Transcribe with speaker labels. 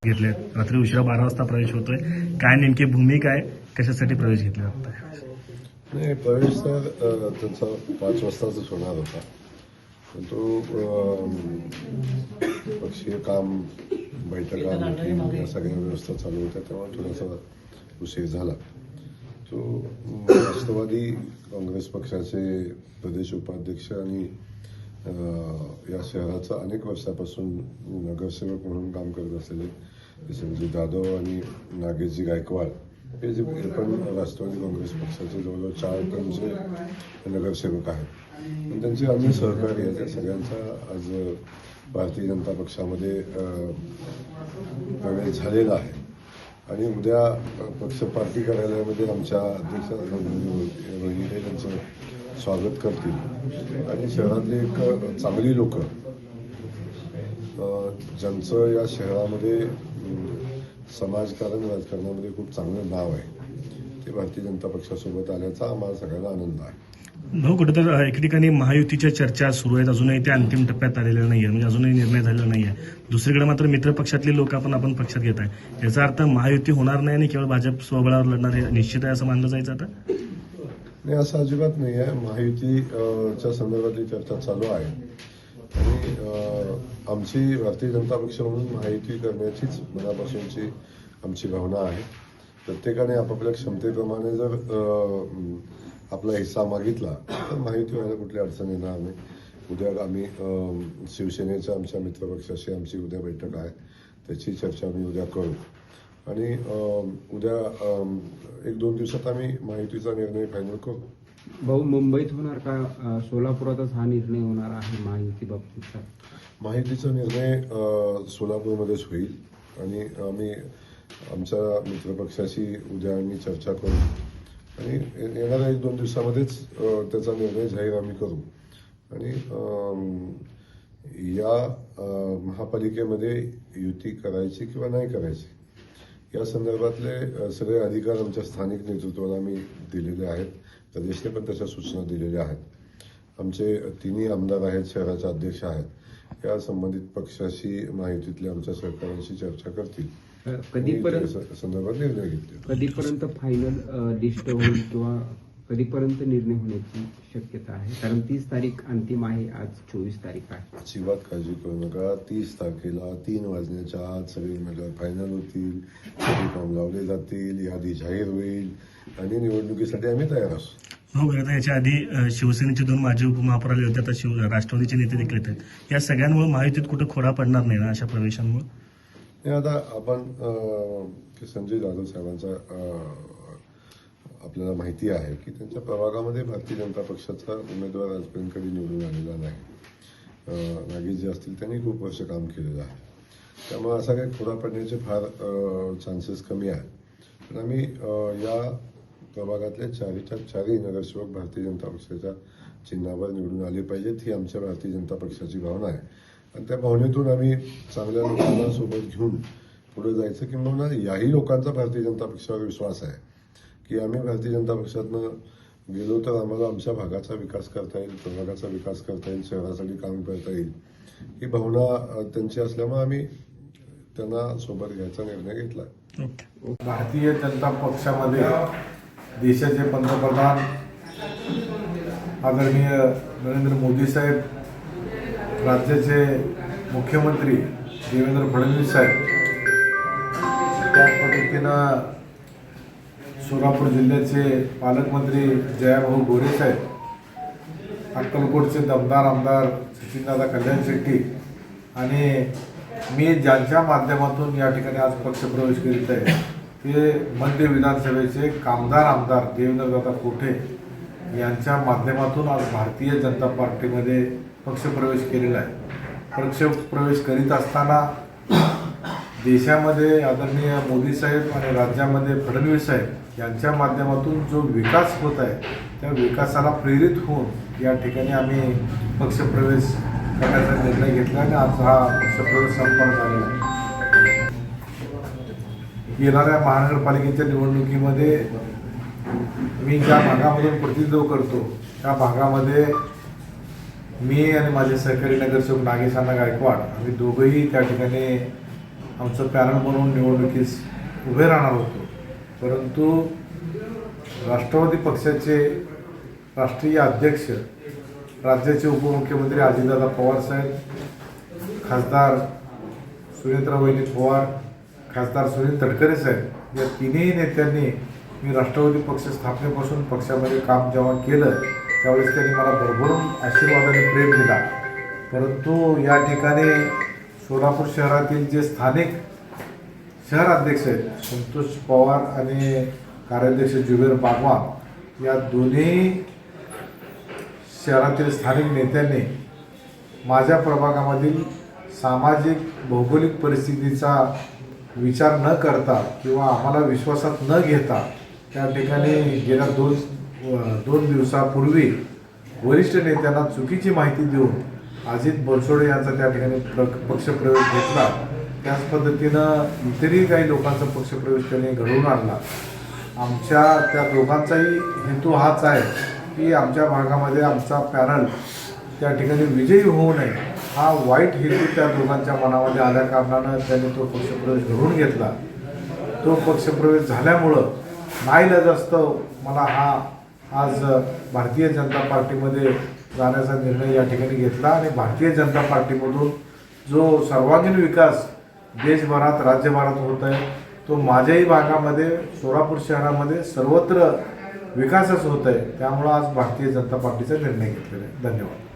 Speaker 1: घेतले. रात्री उशिरा 12 वाजता प्रवेश होतोय. काय नेमकी भूमिका आहे, कशासाठी प्रवेश घेतला जातोय?
Speaker 2: नाही, प्रवेश तर त्यांचा 5 वाजताच होणार होता, पण तो पक्षीय काम, बैठका, मीटिंग या सगळ्या व्यवस्था चालू होत्या, त्यामुळे थोडासा उशीर झाला. तो राष्ट्रवादी काँग्रेस पक्षाचे प्रदेश उपाध्यक्ष आणि या शहराचा अनेक वर्षापासून नगरसेवक म्हणून काम करत असलेले संजय जाधव आणि नागेशजी गायकवाड हे जे पण राष्ट्रवादी काँग्रेस पक्षाचे जवळजवळ 4 टर्मचे नगरसेवक आहेत. पण त्यांचे अन्य सहकारी आहेत, त्या सगळ्यांचा आज भारतीय जनता पक्षामध्ये प्रवेश झालेला आहे. आणि उद्या पक्ष पार्टी कार्यालयामध्ये आमच्या अध्यक्ष रोहिणी त्यांचं स्वागत करतील. आणि शहरातली एक चांगली लोक ज्यांचं या शहरामध्ये समाजकारण राजकारणामध्ये खूप चांगलं नाव आहे, ते भारतीय जनता पक्षासोबत आल्याचा आम्हाला सगळ्यांना आनंद आहे.
Speaker 1: भाऊ, कुठेतरी एके ठिकाणी महायुतीच्या चर्चा सुरू आहेत, अजूनही ते अंतिम टप्प्यात आलेल्या नाही आहे, म्हणजे अजूनही निर्णय झालेला नाही आहे. दुसरीकडे मात्र मित्र पक्षातले लोक आपण पक्षात घेत आहे. याचा अर्थ महायुती होणार नाही आणि केवळ भाजप स्वबळावर लढणार हे निश्चित आहे असं मानलं जायचं आता?
Speaker 2: नाही, असं अजिबात नाही आहे. महायुतीच्या संदर्भातली चर्चा चालू आहे आणि आमची भारतीय जनता पक्ष म्हणून महायुती करण्याचीच मनापासूनची आमची भावना आहे. प्रत्येकाने आपापल्या क्षमतेप्रमाणे जर आपला हिस्सा मागितला तर महायुती व्हायला कुठली अडचण येणार नाही. उद्या आम्ही शिवसेनेच्या आमच्या मित्रपक्षाशी आमची उद्या बैठक आहे, त्याची चर्चा आम्ही उद्या करू आणि उद्या 1-2 दिवसात आम्ही महायुतीचा निर्णय फायनल करू.
Speaker 3: भाऊ, मुंबईत होणार का सोलापुरातच हा निर्णय होणार आहे महायुती बाबतीतचा?
Speaker 2: महायुतीचा निर्णय सोलापूरमध्येच होईल आणि आम्ही आमच्या मित्रपक्षाशी उद्या आम्ही चर्चा करू आणि येणाऱ्या 1-2 दिवसामध्येच त्याचा निर्णय जाहीर आम्ही करू. आणि या महापालिकेमध्ये युती करायची किंवा नाही करायची या संदर्भातले सगळे अधिकार आमच्या स्थानिक नेतृत्वाला आम्ही दिलेले आहेत. प्रदेशने पण त्याच्या सूचना दिलेल्या आहेत. आमचे 3 आमदार आहेत, शहराचे अध्यक्ष आहेत, या संबंधित पक्षाशी महायुतीतल्या आमच्या सहकाऱ्यांशी चर्चा करतील.
Speaker 3: कधीपर्यंत
Speaker 2: संदर्भात निर्णय घेतले.
Speaker 3: कधीपर्यंत फायनल लिस्ट होईल किंवा कधीपर्यंत निर्णय होण्याची शक्यता आहे? कारण 30 तारीख अंतिम आहे, आज 24 तारीख आहे.
Speaker 2: अजिबात काळजी करू नका. 30 तारखेला 3 वाजण्याच्या आत सगळे उमेदवार फायनल होतील, सगळे फॉर्म लावले जातील, यादी जाहीर होईल आणि निवडणुकीसाठी आम्ही तयार असू.
Speaker 1: हो, आता याच्या आधी शिवसेनेचे 2 माजी उपमहापौर आले होते, आता राष्ट्रवादीचे नेते देखील येत आहेत. या सगळ्यांमुळे महायुतीत कुठे खोडा पडणार नाही ना अशा प्रवेशांमुळे?
Speaker 2: आता आपण संजय जाधव साहेबांचा आपल्याला माहिती आहे की त्यांच्या प्रभागामध्ये भारतीय जनता पक्षाचा उमेदवार आजपर्यंत कधी निवडून आलेला नाही. नागेशजी असतील, त्यांनी खूप वर्ष काम केलेलं आहे, त्यामुळे असा काही खोडा पडण्याचे फार चान्सेस कमी आहेत. पण आम्ही या प्रभागातले 4ही नगरसेवक भारतीय जनता पक्षाच्या चिन्हावर निवडून आले पाहिजेत, ही आमच्या भारतीय जनता पक्षाची भावना आहे. आणि त्या भावनेतून आम्ही चांगल्या लोकांना सोबत घेऊन पुढे जायचं, किंवा याही लोकांचा भारतीय जनता पक्षावर विश्वास आहे की आम्ही भारतीय जनता पक्षातनं गेलो तर आम्हाला आमच्या भागाचा विकास करता येईल, प्रभागाचा विकास करता येईल, शहरासाठी काम करता येईल, ही भावना त्यांची असल्यामुळे आम्ही त्यांना सोबत घ्यायचा निर्णय घेतला.
Speaker 4: भारतीय जनता पक्षामध्ये देशाचे पंतप्रधान आदरणीय नरेंद्र मोदी साहेब, राज्याचे मुख्यमंत्री देवेंद्र फडणवीस साहेब, त्याच पद्धतीनं सोलापूर जिल्ह्याचे पालकमंत्री जयाभाऊ गोरे साहेब, अक्कलकोटचे दमदार आमदार सचिनदादा कल्याण शेट्टी आणि मी ज्यांच्या माध्यमातून या ठिकाणी आज पक्षप्रवेश करीत आहे ते मध्य विधानसभेचे कामदार आमदार देवेंद्रदादा कोठे यांच्या माध्यमातून आज भारतीय जनता पार्टीमध्ये पक्षप्रवेश केलेला आहे. पक्षप्रवेश करीत असताना देशामध्ये आदरणीय मोदी साहेब आणि राज्यामध्ये फडणवीस साहेब यांच्या माध्यमातून जो विकास होत आहे त्या विकासाला प्रेरित होऊन या ठिकाणी आम्ही पक्षप्रवेश करण्याचा निर्णय घेतला आणि आज हा पक्षप्रवेश संपन्न झालेला आहे. येणाऱ्या महानगरपालिकेच्या निवडणुकीमध्ये मी ज्या भागामधून प्रतिनिधित्व करतो त्या भागामध्ये मी आणि माझे सहकारी नगरसेवक नागेश अण्णा गायकवाड आम्ही दोघंही त्या ठिकाणी आमचं पॅनल बनवून निवडणुकीस उभे राहणार होतो. परंतु राष्ट्रवादी पक्षाचे राष्ट्रीय अध्यक्ष, राज्याचे उपमुख्यमंत्री अजितदादा पवार साहेब, खासदार सुनेत्रावहिनी पवार, खासदार सुनील तटकरे साहेब या तिन्ही नेत्यांनी मी राष्ट्रवादी पक्ष स्थापनेपासून पक्षामध्ये काम जेव्हा केलं त्यावेळेस त्यांनी मला भरभरून आशीर्वादाने प्रेम दिला. परंतु या ठिकाणी सोलापूर शहरातील जे स्थानिक शहर अध्यक्ष आहेत संतोष पवार आणि कार्याध्यक्ष जुबेर बागवान या दोन्ही शहरातील स्थानिक नेत्यांनी माझ्या प्रभागामधील सामाजिक भौगोलिक परिस्थितीचा विचार न करता किंवा आम्हाला विश्वासात न घेता त्या ठिकाणी गेल्या दोन दिवसापूर्वी वरिष्ठ नेत्यांना चुकीची माहिती देऊन अजित बनसोडे यांचा त्या ठिकाणी पक्षप्रवेश घेतला. त्याच पद्धतीनं इतरही काही लोकांचा पक्षप्रवेश त्यांनी घडवून आणला. आमच्या त्या दोघांचाही हेतू हाच आहे की आमच्या भागामध्ये आमचा पॅनल त्या ठिकाणी विजयी होऊ नये हा वाईट हेतू त्या दोघांच्या मनामध्ये आल्या कारणानं त्यांनी तो पक्षप्रवेश घडवून घेतला. तो पक्षप्रवेश झाल्यामुळं नाईलाजास्तव मला हा आज भारतीय जनता पार्टीमध्ये जाण्याचा निर्णय या ठिकाणी घेतला आणि भारतीय जनता पार्टीमधून जो सर्वांगीण विकास देशभरात राज्यभरात होत आहे तो माझ्याही भागामध्ये सोलापूर शहरामध्ये सर्वत्र विकासच होत आहे. त्यामुळं आज भारतीय जनता पार्टीचा निर्णय घेतलेला आहे. धन्यवाद.